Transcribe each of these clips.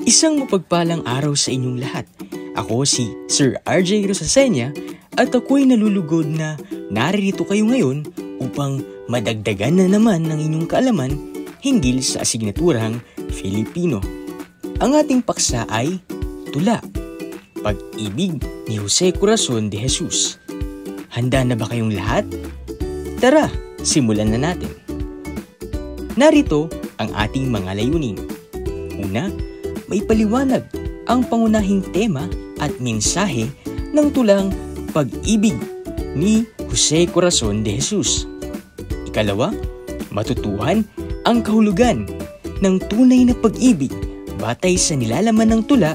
Isang mapagpalang araw sa inyong lahat. Ako si Sir RJ Rosasenya at ako'y nalulugod na naririto kayo ngayon upang madagdagan na naman ng inyong kaalaman hinggil sa asignaturang Filipino. Ang ating paksa ay Tula, Pag-ibig ni Jose Corazon de Jesus. Handa na ba kayong lahat? Tara, simulan na natin. Narito ang ating mga layunin. Una, may paliwanag ang pangunahing tema at mensahe ng tulang Pag-ibig ni Jose Corazon de Jesus. Ikalawa, matutuhan ang kahulugan ng tunay na pag-ibig batay sa nilalaman ng tula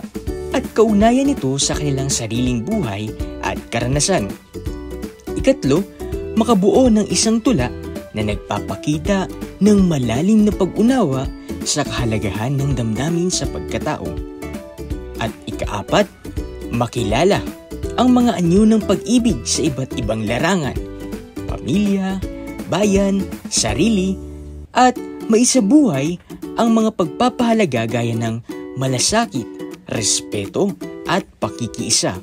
at kaugnayan nito sa kanilang sariling buhay at karanasan. Ikatlo, makabuo ng isang tula na nagpapakita ng malalim na pag-unawa sa kahalagahan ng damdamin sa pagkatao. At ikaapat, makilala ang mga anyo ng pag-ibig sa iba't ibang larangan, pamilya, bayan, sarili, at maisabuhay ang mga pagpapahalaga gaya ng malasakit, respeto, at pakikiisa.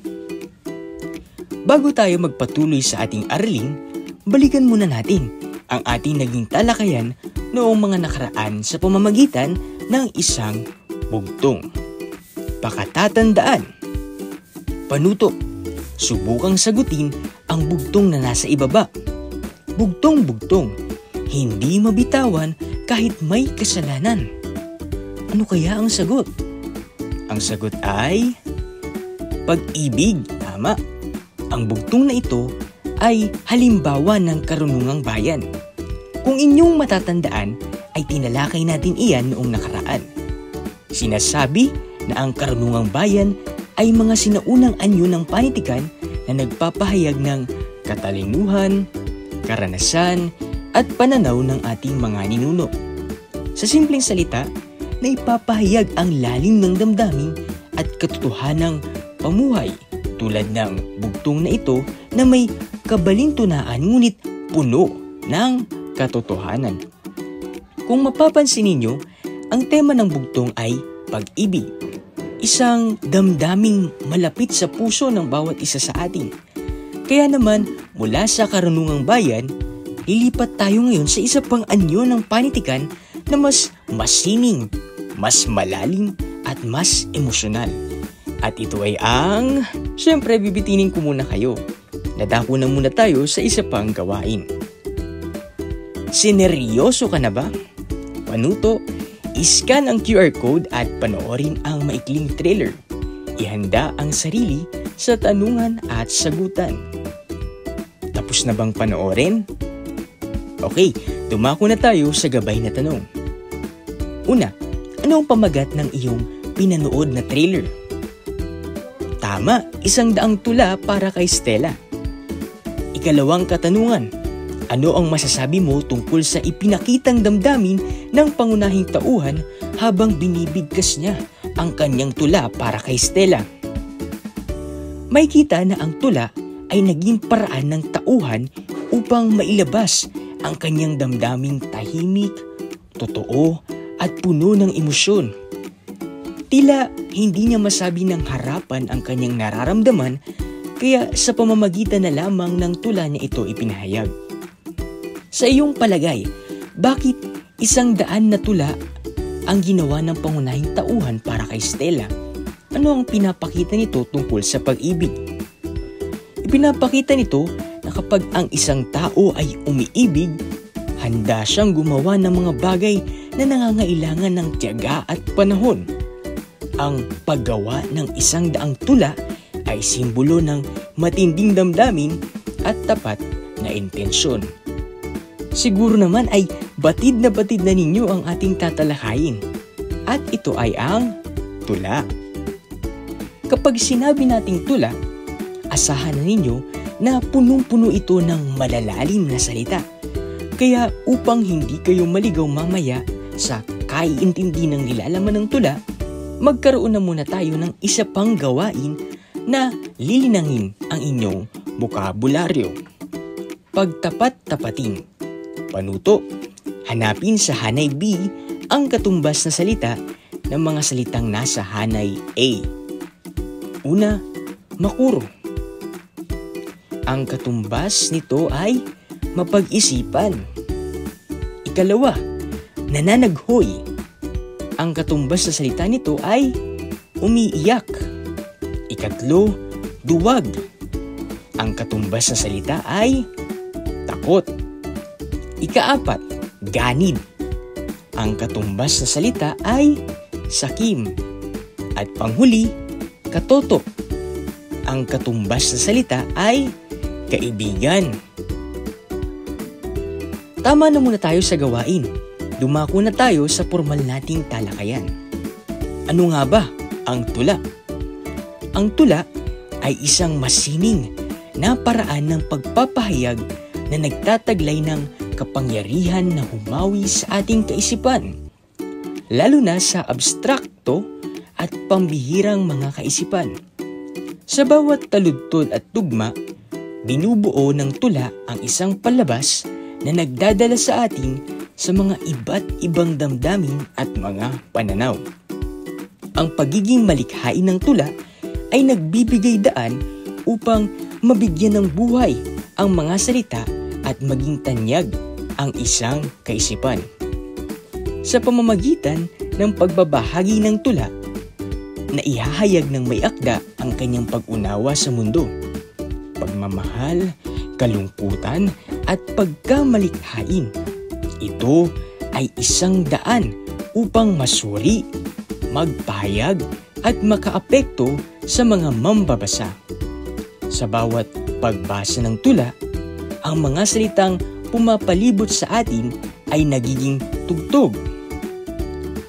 Bago tayo magpatuloy sa ating aralin, balikan muna natin ang ating naging talakayan noong mga nakaraan sa pamamagitan ng isang bugtong. Pakatatandaan. Panuto. Subukang sagutin ang bugtong na nasa ibaba. Bugtong-bugtong. Hindi mabitawan kahit may kasalanan. Ano kaya ang sagot? Ang sagot ay pag-ibig. Tama. Ang bugtong na ito ay halimbawa ng karunungang bayan. Kung inyong matatandaan, ay tinalakay natin iyan noong nakaraan. Sinasabi na ang karunungang bayan ay mga sinaunang anyo ng panitikan na nagpapahayag ng katalinuhan, karanasan, at pananaw ng ating mga ninuno. Sa simpleng salita, na ipapahayag ang lalim ng damdamin at katotohanang pamuhay tulad ng bugtong na ito na may kabalintunaan ngunit puno ng katotohanan. Kung mapapansin ninyo, ang tema ng bugtong ay pag-ibig. Isang damdaming malapit sa puso ng bawat isa sa atin. Kaya naman, mula sa karunungang bayan, lilipat tayo ngayon sa isa pang anyo ng panitikan na mas masining, mas malalim at mas emosyonal. At ito ay ang... Siyempre, bibitinin ko muna kayo. Nadako na muna tayo sa isa pang gawain. Sineryoso ka na ba? Panuto, iscan ang QR code at panoorin ang maikling trailer. Ihanda ang sarili sa tanungan at sagutan. Tapos na bang panoorin? Okay, dumako na tayo sa gabay na tanong. Una, ano ang pamagat ng iyong pinanood na trailer? Tama, 100 tula para kay Stella. Ikalawang katanungan, ano ang masasabi mo tungkol sa ipinakitang damdamin ng pangunahing tauhan habang binibigkas niya ang kanyang tula para kay Stella? May kita na ang tula ay naging paraan ng tauhan upang mailabas ang kanyang damdaming tahimik, totoo at puno ng emosyon. Tila hindi niya masabi ng harapan ang kanyang nararamdaman kaya sa pamamagitan na lamang ng tula niya ito ipinahayag. Sa iyong palagay, bakit 100 na tula ang ginawa ng pangunahing tauhan para kay Stella? Ano ang pinapakita nito tungkol sa pag-ibig? Ipinapakita nito na kapag ang isang tao ay umiibig, handa siyang gumawa ng mga bagay na nangangailangan ng tiyaga at panahon. Ang paggawa ng 100 tula ay simbolo ng matinding damdamin at tapat na intensyon. Siguro naman ay batid na ninyo ang ating tatalakayin. At ito ay ang tula. Kapag sinabi nating tula, asahan na ninyo na punong-puno ito ng malalalim na salita. Kaya upang hindi kayo maligaw mamaya sa kaiintindi ng nilalaman ng tula, magkaroon na muna tayo ng isa pang gawain na lilinangin ang inyong bokabularyo. Pagtapat-tapatin. Panuto, hanapin sa Hanay B ang katumbas na salita ng mga salitang nasa hanay A. Una, makuro. Ang katumbas nito ay mapag-isipan. Ikalawa, nananaghoy. Ang katumbas sa salita nito ay umiiyak. Ikatlo, duwag. Ang katumbas sa salita ay takot. Ikaapat, ganid. Ang katumbas sa salita ay sakim. At panghuli, katoto. Ang katumbas sa salita ay kaibigan. Tama na muna tayo sa gawain. Dumako na tayo sa formal nating talakayan. Ano nga ba ang tula? Ang tula ay isang masining na paraan ng pagpapahayag na nagtataglay ng kapangyarihan na humawi sa ating kaisipan, lalo na sa abstrakto at pambihirang mga kaisipan. Sa bawat taludtod at tugma, binubuo ng tula ang isang palabas na nagdadala sa atin sa mga iba't ibang damdamin at mga pananaw. Ang pagiging malikhain ng tula ay nagbibigay daan upang mabigyan ng buhay ang mga salita at maging tanyag ang isang kaisipan. Sa pamamagitan ng pagbabahagi ng tula, naihahayag ng may akda ang kanyang pag-unawa sa mundo, pagmamahal, kalungkutan at pagkamalikhain. Ito ay isang daan upang masuri, magpahayag at makaapekto sa mga mambabasa. Sa bawat pagbasa ng tula, ang mga salitang pumapalibot sa atin ay nagiging tugtog,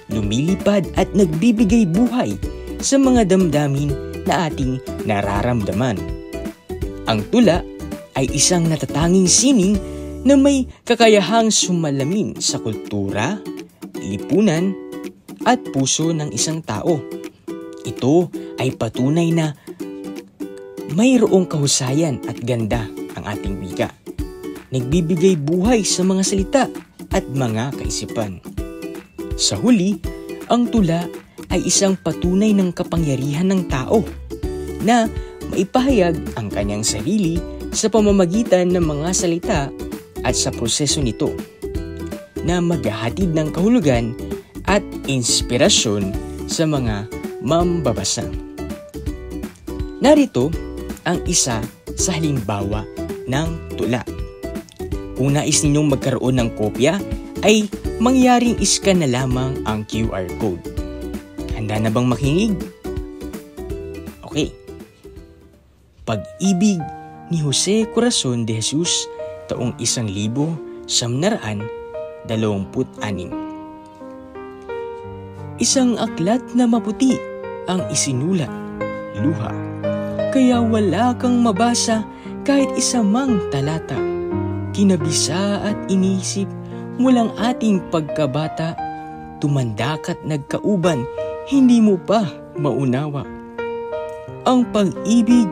lumilipad at nagbibigay buhay sa mga damdamin na ating nararamdaman. Ang tula ay isang natatanging sining na may kakayahang sumalamin sa kultura, lipunan at puso ng isang tao. Ito ay patunay na mayroong kahusayan at ganda ang ating wika. Nagbibigay buhay sa mga salita at mga kaisipan. Sa huli, ang tula ay isang patunay ng kapangyarihan ng tao na maipahayag ang kanyang sarili sa pamamagitan ng mga salita at sa proseso nito na maghahatid ng kahulugan at inspirasyon sa mga mambabasa. Narito ang isa sa halimbawa ng tula. Kung nais ninyong magkaroon ng kopya, ay mangyaring iscan na lamang ang QR code. Handa na bang makinig? Okay. Pag-ibig ni Jose Corazon de Jesus, taong 1926. Isang aklat na maputi ang isinulat, luha, kaya wala kang mabasa kahit isa mang talata. Kinabisa at inisip mulang ating pagkabata, tumandak at nagkauban, hindi mo pa maunawa. Ang pag-ibig,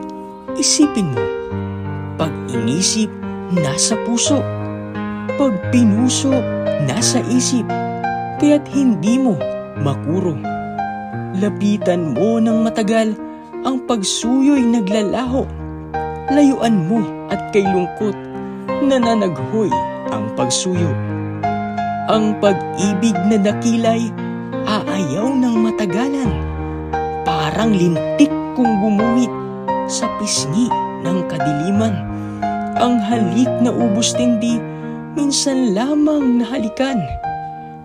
isipin mo. Pag inisip, nasa puso. Pag pinuso, nasa isip. Kaya't hindi mo makuro. Lapitan mo ng matagal, ang pagsuyo'y naglalaho. Layuan mo at kay lungkot, nananaghoy ang pagsuyo. Ang pag-ibig na dakilay, aayaw ng matagalan. Parang lintik kung gumuhit sa pisngi ng kadiliman. Ang halik na ubos tindi, minsan lamang nahalikan.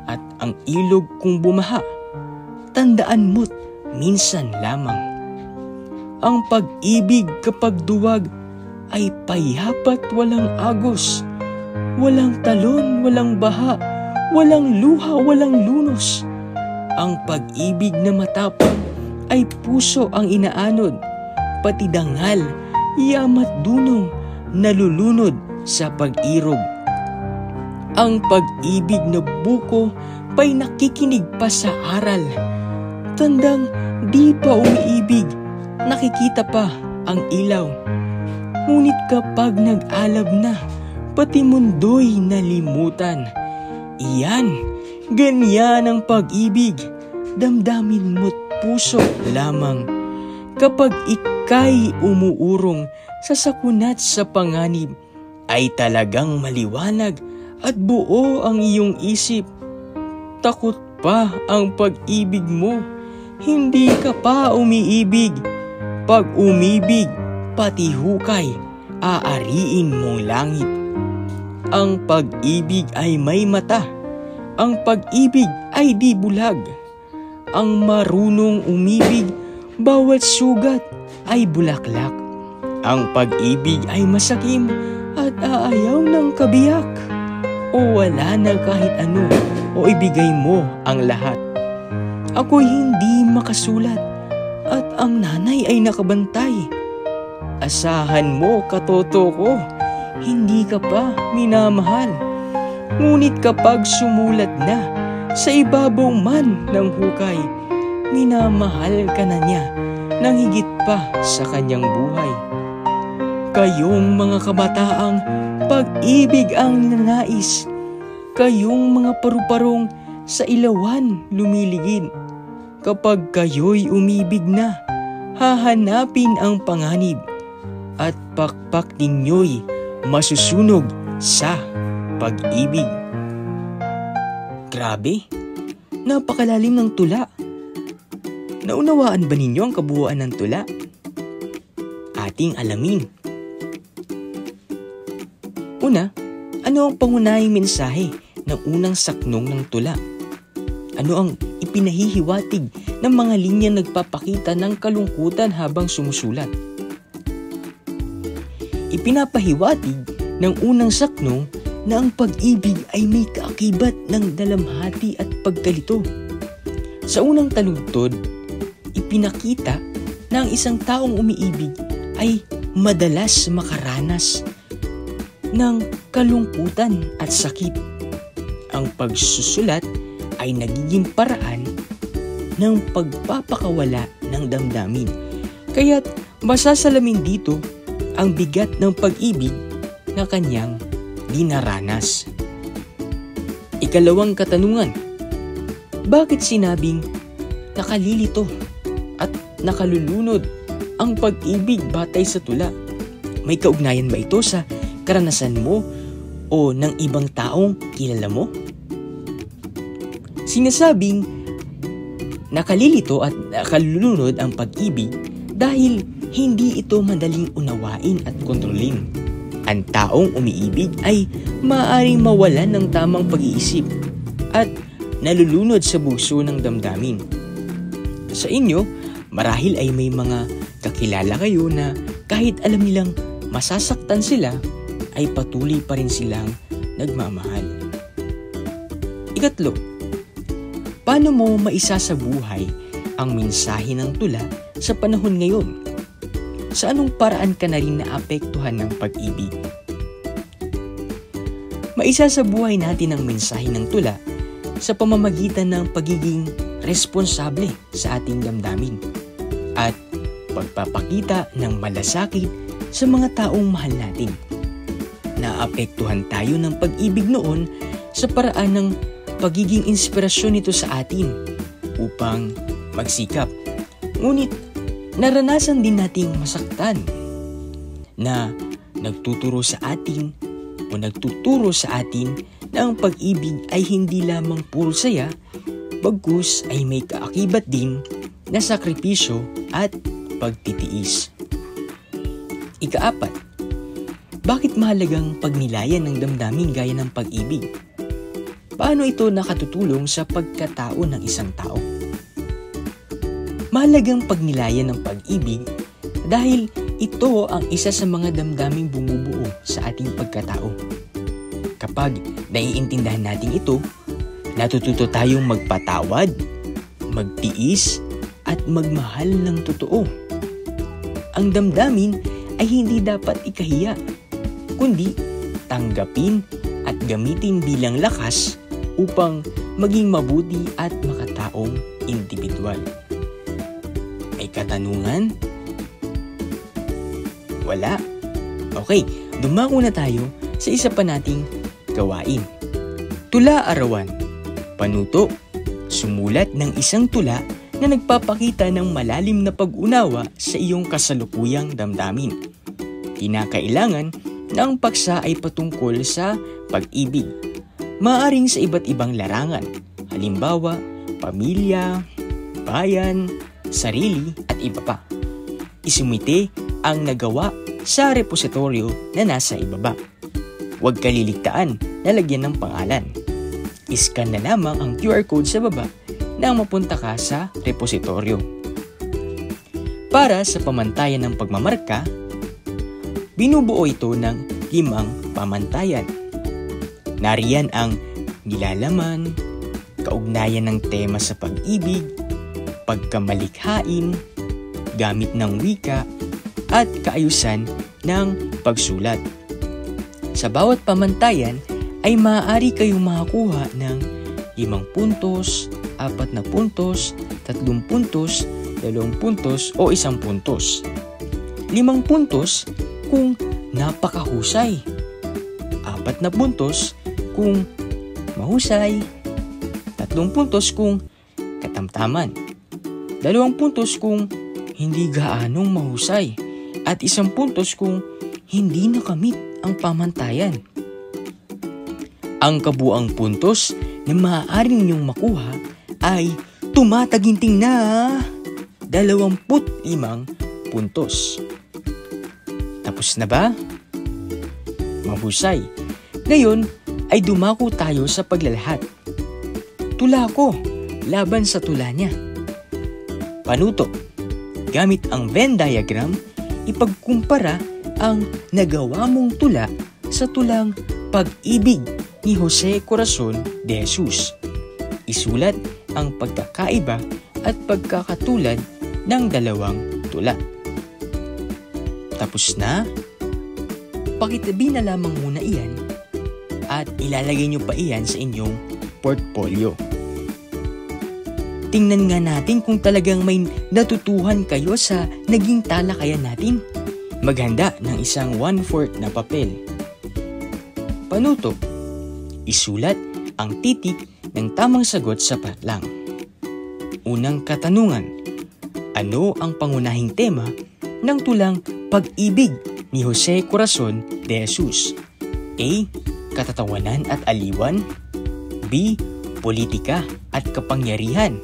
At ang ilog kung bumaha, tandaan mo't minsan lamang. Ang pag-ibig kapag duwag ay payapat walang agos. Walang talon, walang baha, walang luha, walang lunos. Ang pag-ibig na matapang ay puso ang inaanod, pati dangal, yamat dunong, nalulunod sa pag-irog. Ang pag-ibig na buko pa'y nakikinig pa sa aral. Tandang di pa umiibig, nakikita pa ang ilaw. Ngunit kapag nag-alab na, pati mundo'y nalimutan. Iyan, ganyan ang pag-ibig. damdamin mo't puso lamang. Kapag ika'y umuurong sa sakunat sa panganib, ay talagang maliwanag at buo ang iyong isip. Takot pa ang pag-ibig mo, hindi ka pa umiibig. Pag umibig, pati hukay, aariin mong langit. Ang pag-ibig ay may mata, ang pag-ibig ay di bulag. Ang marunong umibig, bawat sugat ay bulaklak. Ang pag-ibig ay masakim at aayaw ng kabiyak. O wala na kahit ano, o ibigay mo ang lahat. Ako'y hindi makasulat at ang nanay ay nakabantay. Asahan mo, katoto ko, hindi ka pa minamahal. Ngunit kapag sumulat na sa ibabaw man ng hukay, minamahal ka na niya nang higit pa sa kanyang buhay. Kayong mga kabataang pag-ibig ang ninanais, kayong mga paru-parong sa ilawan lumiligid. Kapag kayo'y umibig na, hahanapin ang panganib at pakpak ninyo'y masusunog sa pag-ibig. Grabe, napakalalim ng tula. Naunawaan ba ninyo ang kabuuan ng tula? Ating alamin. Una, ano ang pangunahing mensahe ng unang saknong ng tula? Ano ang ipinahihiwatig ng mga linya nagpapakita ng kalungkutan habang sumusulat? Ipinapahiwatig ng unang saknong na ang pag-ibig ay may kaakibat ng dalamhati at pagkalito. Sa unang taludtod, ipinakita na ang isang taong umiibig ay madalas makaranas ng kalungkutan at sakit. Ang pagsusulat ay nagiging paraan ng pagpapakawala ng damdamin. Kaya't masasalamin dito ang bigat ng pag-ibig na kanyang dinaranas. Ikalawang katanungan, bakit sinabing nakalilito at nakalulunod ang pag-ibig batay sa tula? May kaugnayan ba ito sa karanasan mo o ng ibang taong kilala mo? Sinasabing nakalilito at nakalulunod ang pag-ibig dahil hindi ito madaling unawain at kontrolin. Ang taong umiibig ay maaaring mawalan ng tamang pag-iisip at nalulunod sa buso ng damdamin. Sa inyo, marahil ay may mga kakilala kayo na kahit alam nilang masasaktan sila, ay patuloy pa rin silang nagmamahal. Ikatlo, paano mo maisasabuhay ang mensahe ng tula sa panahon ngayon? Sa anong paraan ka na rin naapektuhan ng pag-ibig? Maisasabuhay natin ang mensahe ng tula sa pamamagitan ng pagiging responsable sa ating damdamin at pagpapakita ng malasakit sa mga taong mahal natin. Naapektuhan tayo ng pag-ibig noon sa paraan ng pagiging inspirasyon nito sa atin upang magsikap. Ngunit naranasan din nating masaktan na nagtuturo sa atin na ang pag-ibig ay hindi lamang puro saya, bagkus ay may kaakibat din na sakripisyo at pagtitiis. Ikaapat, bakit mahalagang pagnilayan ng damdamin gaya ng pag-ibig? Paano ito nakatutulong sa pagkatao ng isang tao? Mahalagang pagnilayan ng pag-ibig dahil ito ang isa sa mga damdaming bumubuo sa ating pagkatao. Kapag naiintindihan natin ito, natututo tayong magpatawad, magtiis, at magmahal ng totoo. Ang damdamin ay hindi dapat ikahiya, kundi tanggapin at gamitin bilang lakas upang maging mabuti at makataong indibidwal. May katanungan? Wala? Okay, dumako na tayo sa isa pa nating gawain. Tula-arawan, panuto, Sumulat ng isang tula na nagpapakita ng malalim na pag-unawa sa iyong kasalukuyang damdamin. Kinakailangan na ang paksa ay patungkol sa pag-ibig. Maaring sa iba't ibang larangan, halimbawa, pamilya, bayan, sarili at iba pa. Isumite ang nagawa sa repositoryo na nasa ibaba. Huwag kaliligtaan na lagyan ng pangalan. Iscan na lamang ang QR code sa baba nang mapunta ka sa repositoryo. Para sa pamantayan ng pagmamarka, binubuo ito ng 5 pamantayan. Nariyan ang nilalaman, kaugnayan ng tema sa pag-ibig, pagkamalikhain, gamit ng wika, at kaayusan ng pagsulat. Sa bawat pamantayan ay maaari kayong makakuha ng 5 puntos, 4 na puntos, 3 puntos, 2 puntos o 1 puntos. 5 puntos kung napakahusay, 4 na puntos kung mahusay, 3 puntos kung katamtaman, 2 puntos kung hindi gaanong mahusay, at 1 puntos kung hindi nakamit ang pamantayan. Ang kabuang puntos na maaari ninyong makuha ay tumataginting na 25 puntos. Tapos na ba? Mahusay. Ngayon ay dumako tayo sa paglalahat. Tula ko laban sa tula niya. Panuto. Gamit ang Venn diagram, ipagkumpara ang nagawa mong tula sa tulang Pag-ibig ni Jose Corazon de Jesus. Isulat ang pagkakaiba at pagkakatulad ng 2 tula. Tapos na? Pakitabi na lamang muna iyan at ilalagay nyo pa iyan sa inyong portfolio. Tingnan nga natin kung talagang may natutuhan kayo sa naging talakayan natin. Maghanda ng isang 1/4 na papel. Panuto. Isulat ang titik ng tamang sagot sa patlang. Unang katanungan. Ano ang pangunahing tema ng tulang Pag-ibig ni Jose Corazon de Jesus? A. Katatawanan at aliwan. B. Politika at kapangyarihan.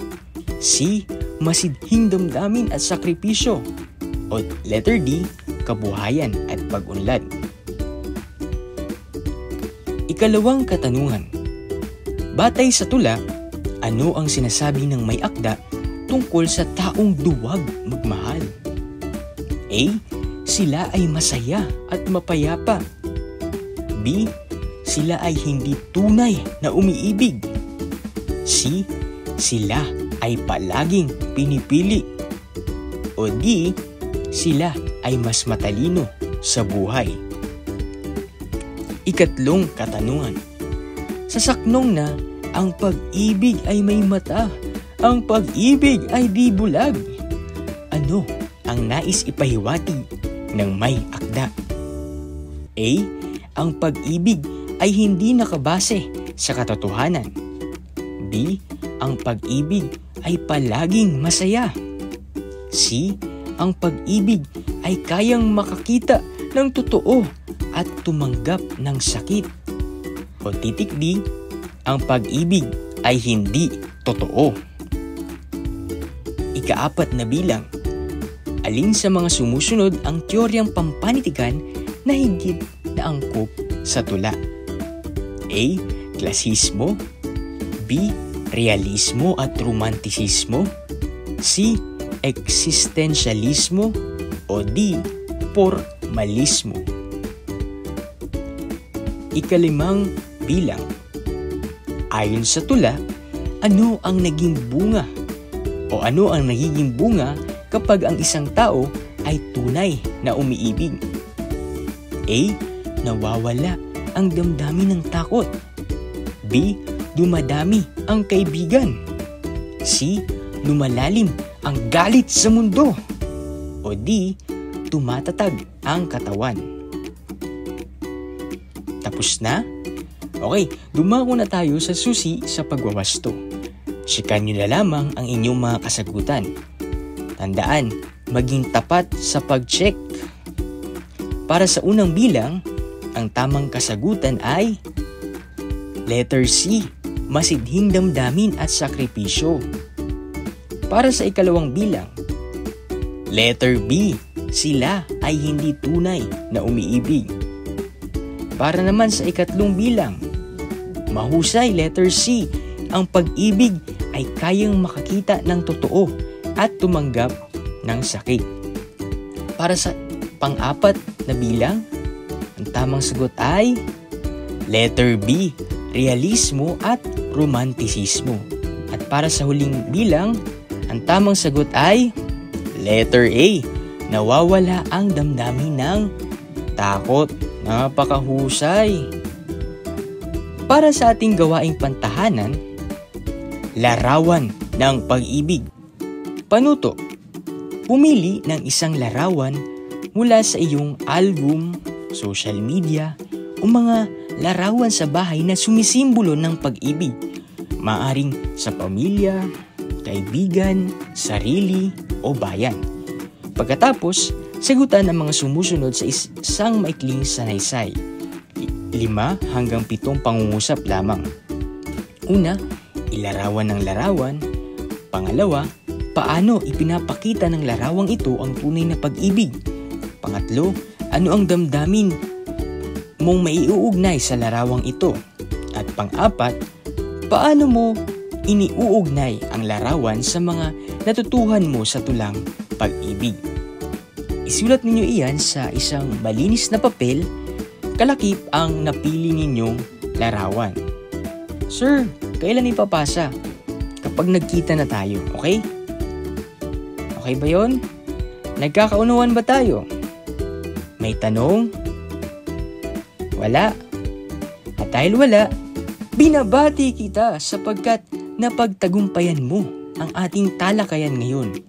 C. Masidhing damdamin at sakripisyo. O letter D. Kabuhayan at pag-unlad. Ikalawang katanungan. Batay sa tula, ano ang sinasabi ng may akda tungkol sa taong duwag magmahal? A. Sila ay masaya at mapayapa. B. Sila ay hindi tunay na umiibig. C. Sila ay palaging pinipili. O D. Sila ay mas matalino sa buhay. Ikatlong katanungan. Sa saknong na ang pag-ibig ay may mata, ang pag-ibig ay di bulag. Ano ang nais ipahiwati ng may akda? A. Ang pag-ibig ay hindi nakabase sa katotohanan. B. Ang pag-ibig ay palaging masaya. C. Ang pag-ibig ay kayang makakita ng totoo at tumanggap ng sakit. O titik D. Ang pag-ibig ay hindi totoo. Ika-4 na bilang. Alin sa mga sumusunod ang teoryang pampanitikan na higit na angkop sa tula? A. Klasismo. B. Realismo at romantisismo. C. Existentialismo. O D. Formalismo. Ika-5 bilang. Ayon sa tula, ano ang naging bunga o ano ang nagiging bunga kapag ang isang tao ay tunay na umiibig? A. Nawawala ang damdamin ng takot. B. Dumadami ang kaibigan. C. Lumalalim ang galit sa mundo. O D. Tumatatag ang katawan. Tapos na? Okay, dumako na tayo sa susi sa pagwawasto. Checkan nyo na lamang ang inyong mga kasagutan. Tandaan, maging tapat sa pag-check. Para sa unang bilang, ang tamang kasagutan ay letter C, masidhing damdamin at sakripisyo. Para sa ikalawang bilang, letter B, sila ay hindi tunay na umiibig. Para naman sa ikatlong bilang, mahusay, letter C, ang pag-ibig ay kayang makakita ng totoo at tumanggap ng sakit. Para sa pang-apat na bilang, ang tamang sagot ay letter B, realismo at romantisismo. At para sa huling bilang, ang tamang sagot ay letter A, nawawala ang damdamin ng takot. Napakahusay. Para sa ating gawaing pantahanan, larawan ng pag-ibig. Panuto, pumili ng isang larawan mula sa iyong album, social media, o mga larawan sa bahay na sumisimbolo ng pag-ibig. Maaring sa pamilya, kaibigan, sarili, o bayan. Pagkatapos, sagutan ang mga sumusunod sa isang maikling sanaysay. 5 hanggang 7 pangungusap lamang. Una, ilarawan ng larawan. Pangalawa, paano ipinapakita ng larawang ito ang tunay na pag-ibig. Pangatlo, ano ang damdamin mong maiuugnay sa larawang ito. At pang-apat, paano mo iniuugnay ang larawan sa mga natutuhan mo sa tulang pag-ibig. Isulat ninyo iyan sa isang malinis na papel, kalakip ang napili ninyong larawan. Sir, kailan ipapasa? Kapag nagkita na tayo, okay? Okay ba yon? Nagkakaunawan ba tayo? May tanong? Wala? At dahil wala, binabati kita sapagkat napagtagumpayan mo ang ating talakayan ngayon.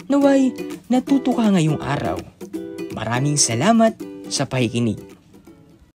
Naway, natuto ka ngayong araw. Maraming salamat sa pakikinig.